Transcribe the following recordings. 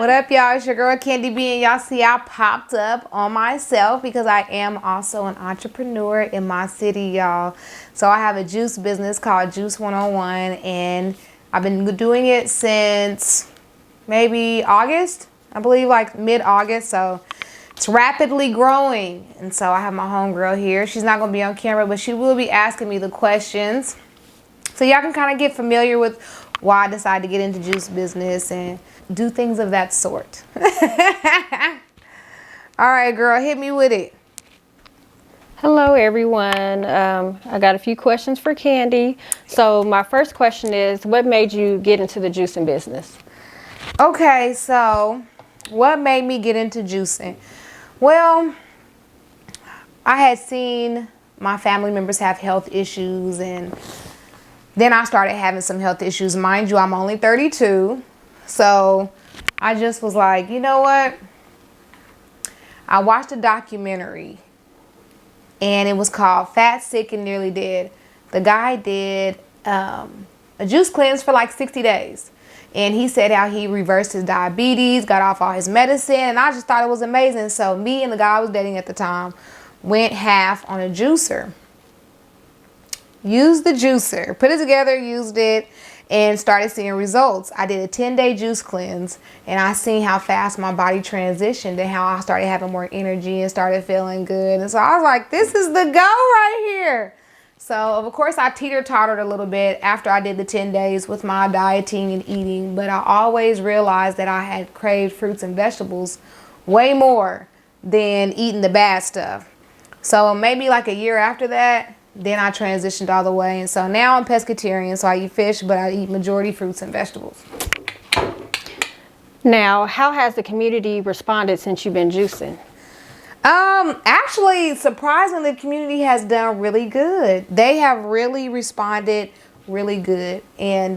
What up, y'all? It's your girl Candy B, and y'all see I popped up on myself because I am also an entrepreneur in my city, y'all. So I have a juice business called Juice 101, and I've been doing it since maybe August, I believe, like mid-August. So it's rapidly growing, and so I have my homegirl here. She's not gonna be on camera, but she will be asking me the questions, so y'all can kind of get familiar with why I decided to get into juice business and do things of that sort. All right, girl, hit me with it. Hello, everyone. I got a few questions for Candy. So my first question is, what made you get into the juicing business? Okay, so what made me get into juicing? Well, I had seen my family members have health issues, and then I started having some health issues. Mind you, I'm only 32. So I just was like, you know what? I watched a documentary, and it was called Fat, Sick, and Nearly Dead. The guy did a juice cleanse for like 60 days. And he said how he reversed his diabetes, got off all his medicine, and I just thought it was amazing. So me and the guy I was dating at the time went half on a juicer. Used the juicer, put it together, used it, and started seeing results. I did a 10-day juice cleanse, and I seen how fast my body transitioned and how I started having more energy and started feeling good. And so I was like, this is the go right here. So of course I teeter-tottered a little bit after I did the 10 days with my dieting and eating, but I always realized that I had craved fruits and vegetables way more than eating the bad stuff. So maybe like a year after that, then I transitioned all the way. And so now I'm pescatarian, so I eat fish, but I eat majority fruits and vegetables. Now, how has the community responded since you've been juicing? Actually, surprisingly, the community has done really good. They have really responded really good, and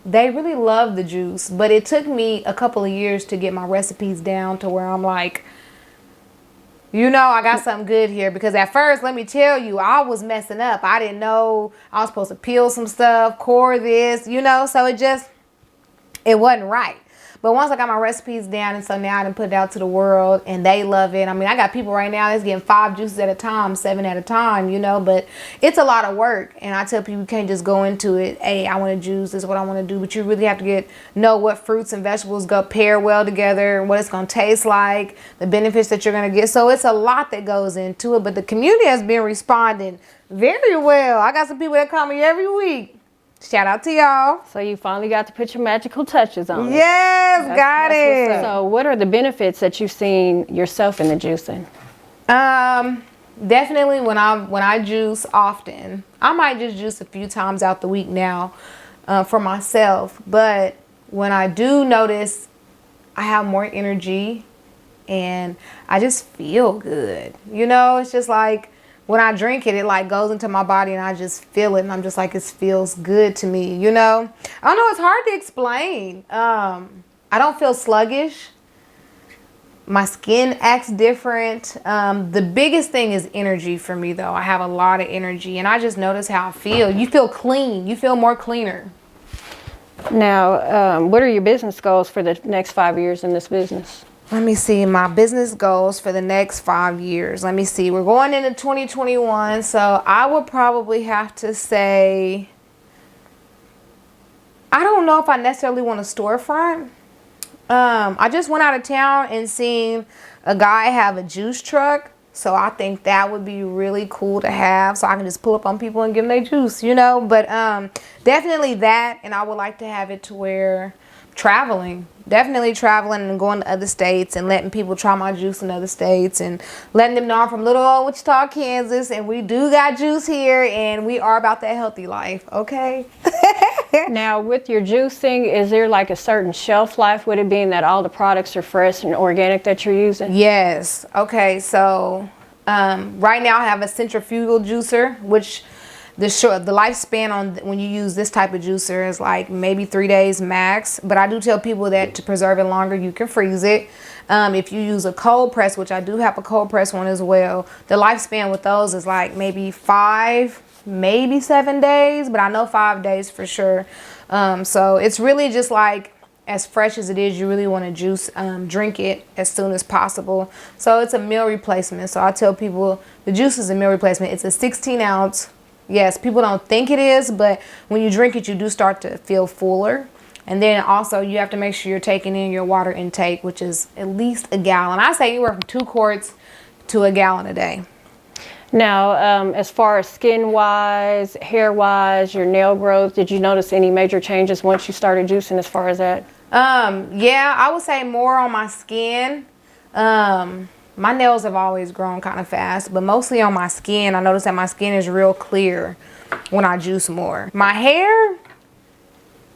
they really love the juice. But it took me a couple of years to get my recipes down to where I'm like, you know, I got something good here. Because at first, let me tell you, I was messing up. I didn't know I was supposed to peel some stuff, core this, you know, so it wasn't right. But once I got my recipes down, and so now I done put it out to the world, and they love it. I mean, I got people right now that's getting 5 juices at a time, 7 at a time, you know, but it's a lot of work. And I tell people, you can't just go into it, hey, I want to juice, this is what I want to do. But you really have to know what fruits and vegetables go pair well together, what it's going to taste like, the benefits that you're going to get. So it's a lot that goes into it, but the community has been responding very well. I got some people that call me every week. Shout out to y'all. So you finally got to put your magical touches on it. Yes, got it. So what are the benefits that you've seen yourself in the juicing? Definitely when I juice often, I might just juice a few times out the week now for myself. But when I do notice, I have more energy and I just feel good. You know, it's just like, when I drink it, it like goes into my body and I just feel it, and I'm just like, it feels good to me, you know? I don't know, it's hard to explain. I don't feel sluggish. My skin acts different. The biggest thing is energy for me, though. I have a lot of energy, and I just notice how I feel. You feel clean. You feel more cleaner. Now, what are your business goals for the next 5 years in this business? Let me see, my business goals for the next 5 years. Let me see, we're going into 2021, so I would probably have to say, I don't know if I necessarily want a storefront. I just went out of town and seen a guy have a juice truck, so I think that would be really cool to have, so I can just pull up on people and give them their juice, you know. But definitely that, and I would like to have it to where definitely traveling and going to other states and letting people try my juice in other states and letting them know I'm from little old Wichita, Kansas, and we do got juice here, and we are about that healthy life, okay? Now, with your juicing, is there like a certain shelf life with it, being that all the products are fresh and organic that you're using? Yes. Okay, so right now I have a centrifugal juicer, which the lifespan on when you use this type of juicer is like maybe 3 days max. But I do tell people that to preserve it longer, you can freeze it. If you use a cold press, which I do have a cold press one as well, the lifespan with those is like maybe 5, maybe 7 days, but I know 5 days for sure. So it's really just like as fresh as it is, you really want to drink it as soon as possible. So it's a meal replacement. So I tell people the juice is a meal replacement. It's a 16 ounce. Yes, people don't think it is, but when you drink it, you do start to feel fuller. And then also you have to make sure you're taking in your water intake, which is at least a gallon. I say anywhere from 2 quarts to a gallon a day. Now, as far as skin-wise, hair-wise, your nail growth, did you notice any major changes once you started juicing as far as that? Yeah, I would say more on my skin. My nails have always grown kind of fast, but mostly on my skin. I notice that my skin is real clear when I juice more. My hair,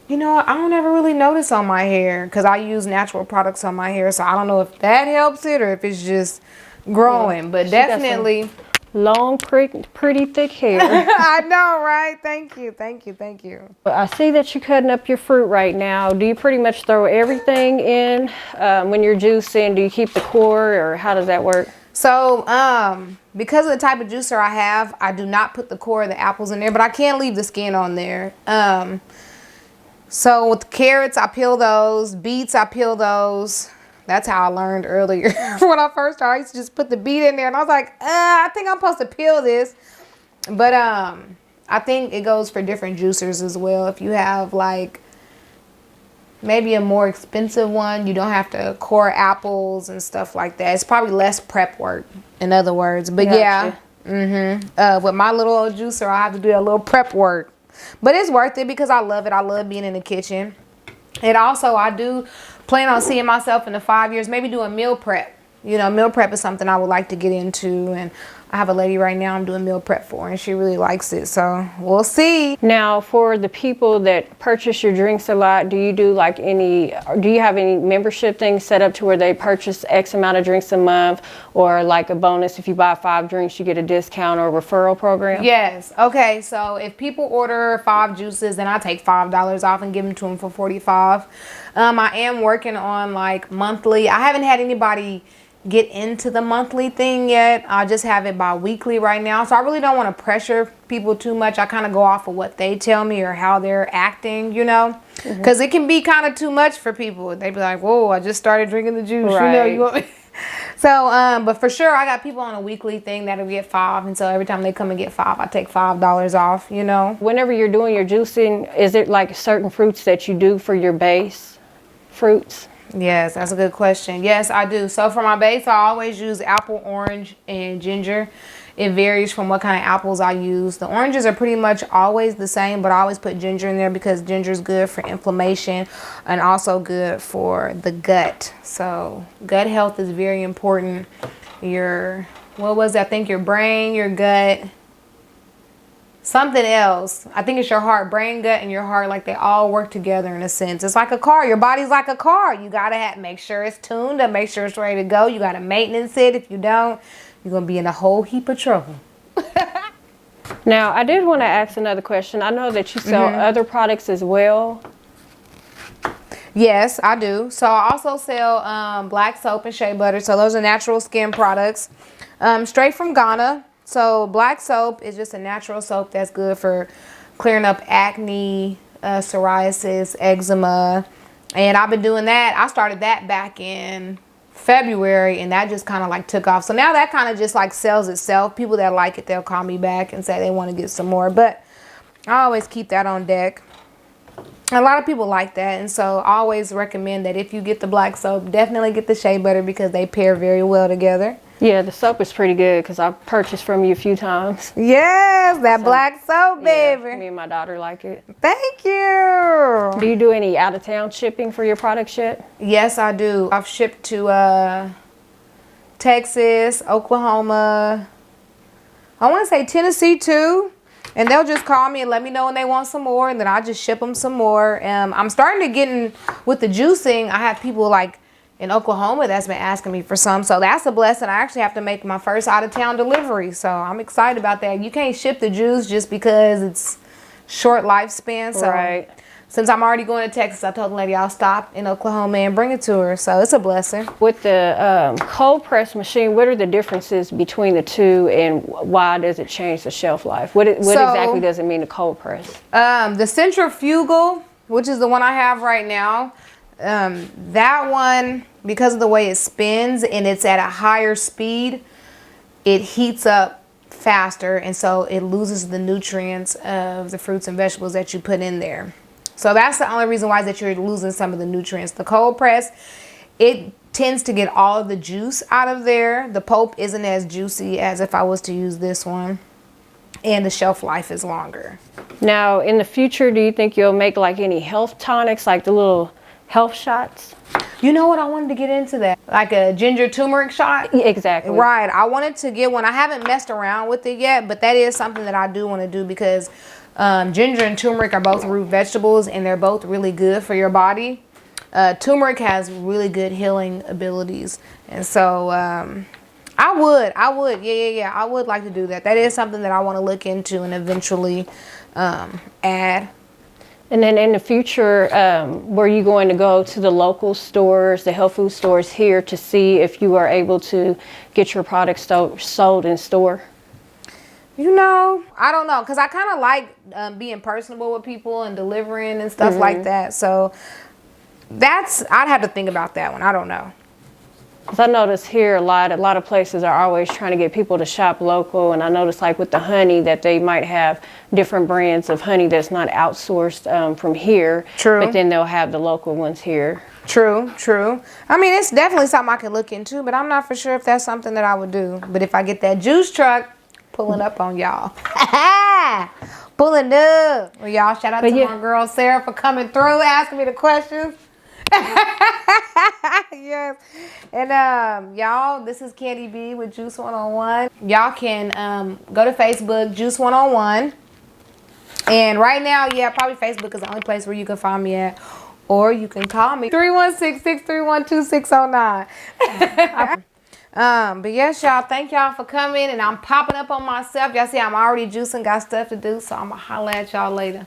you know, I don't ever really notice on my hair because I use natural products on my hair. So I don't know if that helps it or if it's just growing, yeah, but definitely long, pretty thick hair. I know, right? Thank you. I see that you're cutting up your fruit right now. Do you pretty much throw everything in when you're juicing? Do you keep the core, or how does that work? So, because of the type of juicer I have, I do not put the core of the apples in there, but I can leave the skin on there. So with carrots, I peel those. Beets, I peel those. That's how I learned earlier. When I first started, I used to just put the beet in there, and I was like, I think I'm supposed to peel this. But I think it goes for different juicers as well. If you have like maybe a more expensive one, you don't have to core apples and stuff like that. It's probably less prep work, in other words. But gotcha. Yeah, with my little old juicer, I have to do a little prep work. But it's worth it because I love it. I love being in the kitchen. And also, I do plan on seeing myself in the 5 years, maybe doing meal prep. You know, meal prep is something I would like to get into, and I have a lady right now I'm doing meal prep for, and she really likes it, so we'll see. Now, for the people that purchase your drinks a lot, do you do like do you have any membership things set up to where they purchase X amount of drinks a month, or like a bonus if you buy 5 drinks you get a discount or referral program? Yes. Okay, so if people order 5 juices, then I take $5 off and give them to them for $45. I am working on like monthly. I haven't had anybody get into the monthly thing yet. I just have it bi-weekly right now, so I really don't want to pressure people too much. I kind of go off of what they tell me or how they're acting, you know, because it can be kind of too much for people. They be like, whoa, I just started drinking the juice, right. You know, you want me. So but for sure I got people on a weekly thing that'll get 5, and so every time they come and get 5, I take $5 off, you know. Whenever you're doing your juicing, is it like certain fruits that you do for your base fruits? Yes, that's a good question. Yes, I do. So for my base, I always use apple, orange, and ginger. It varies from what kind of apples I use. The oranges are pretty much always the same, but I always put ginger in there because ginger is good for inflammation and also good for the gut. So gut health is very important. I think your brain, your gut, something else. I think it's your heart, brain, gut, and your heart. Like they all work together in a sense. It's like a car. Your body's like a car. You gotta make sure it's tuned up, make sure it's ready to go. You gotta maintenance it. If you don't, you're gonna be in a whole heap of trouble. Now, I did want to ask another question. I know that you sell other products as well. Yes, I do. So I also sell black soap and shea butter. So those are natural skin products, straight from Ghana. So black soap is just a natural soap that's good for clearing up acne, psoriasis, eczema. And I've been doing that. I started that back in February, and that just kind of like took off. So now that kind of just like sells itself. People that like it, they'll call me back and say they want to get some more. But I always keep that on deck. A lot of people like that, and so I always recommend that if you get the black soap, definitely get the shea butter because they pair very well together. Yeah, the soap is pretty good because I've purchased from you a few times. Yes, that black soap, baby. Yeah, me and my daughter like it. Thank you. Do you do any out-of-town shipping for your products yet? Yes, I do. I've shipped to Texas, Oklahoma, I want to say Tennessee too. And they'll just call me and let me know when they want some more, and then I just ship them some more. I'm starting to get in with the juicing. I have people like in Oklahoma that's been asking me for some, so that's a blessing. I actually have to make my first out-of-town delivery, so I'm excited about that. You can't ship the juice just because it's short lifespan. So right. Since I'm already going to Texas, I told the lady I'll stop in Oklahoma and bring it to her, so it's a blessing. With the cold press machine, what are the differences between the two, and why does it change the shelf life? What exactly does it mean to cold press? The centrifugal, which is the one I have right now, That one, because of the way it spins and it's at a higher speed, it heats up faster, and so it loses the nutrients of the fruits and vegetables that you put in there. So that's the only reason why is that you're losing some of the nutrients. The cold press, it tends to get all of the juice out of there. The pulp isn't as juicy as if I was to use this one, and the shelf life is longer. Now, in the future, do you think you'll make like any health tonics, like the little health shots? You know what? I wanted to get into that. Like a ginger turmeric shot. Exactly. Right. I wanted to get one. I haven't messed around with it yet, but that is something that I do want to do because ginger and turmeric are both root vegetables, and they're both really good for your body. Turmeric has really good healing abilities. And so I would. Yeah. I would like to do that. That is something that I want to look into and eventually add. And then in the future, were you going to go to the local stores, the health food stores here, to see if you are able to get your products sold in store? You know, I don't know, because I kind of like being personable with people and delivering and stuff like that. So I'd have to think about that one. I don't know. I notice here a lot of places are always trying to get people to shop local, and I notice like with the honey that they might have different brands of honey that's not outsourced from here. True. But then they'll have the local ones here. True. I mean, it's definitely something I could look into, but I'm not for sure if that's something that I would do. But if I get that juice truck pulling up on y'all. Pulling up. Well, y'all, shout out to my girl Sarah for coming through, asking me the questions. Yes. And y'all, this is kandyb with Juice 101. Y'all can go to Facebook, Juice 101. And right now, yeah, probably Facebook is the only place where you can find me at. Or you can call me 316-631-2609. But yes, y'all, thank y'all for coming. And I'm popping up on myself. Y'all see I'm already juicing, got stuff to do, so I'm gonna holler at y'all later.